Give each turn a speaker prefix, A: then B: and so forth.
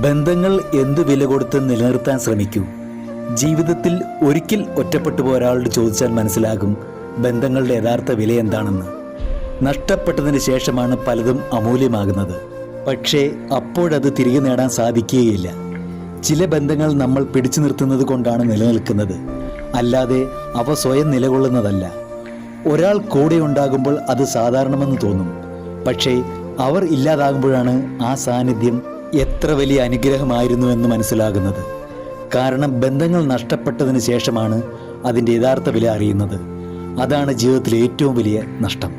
A: ബന്ധങ്ങൾ എന്തു വില കൊടുത്ത് നിലനിർത്താൻ ശ്രമിക്കൂ. ജീവിതത്തിൽ ഒരിക്കൽ ഒറ്റപ്പെട്ടു പോയ ഒരാളോട് ചോദിച്ചാൽ മനസ്സിലാകും ബന്ധങ്ങളുടെ യഥാർത്ഥ വില എന്താണെന്ന്. നഷ്ടപ്പെട്ടതിന് ശേഷമാണ് പലതും അമൂല്യമാകുന്നത്. പക്ഷേ അപ്പോഴത് തിരികെ നേടാൻ സാധിക്കുകയില്ല. ചില ബന്ധങ്ങൾ നമ്മൾ പിടിച്ചു നിർത്തുന്നത് കൊണ്ടാണ് നിലനിൽക്കുന്നത്, അല്ലാതെ അവ സ്വയം നിലകൊള്ളുന്നതല്ല. ഒരാൾ കൂടെ ഉണ്ടാകുമ്പോൾ അത് സാധാരണമെന്ന് തോന്നും, പക്ഷേ അവർ ഇല്ലാതാകുമ്പോഴാണ് ആ സാന്നിധ്യം എത്ര വലിയ അനുഗ്രഹമായിരുന്നു എന്ന് മനസ്സിലാകുന്നത്. കാരണം ബന്ധങ്ങൾ നഷ്ടപ്പെട്ടതിന് ശേഷമാണ് അതിൻ്റെ യഥാർത്ഥ വില അറിയുന്നത്. അതാണ് ജീവിതത്തിലെ ഏറ്റവും വലിയ നഷ്ടം.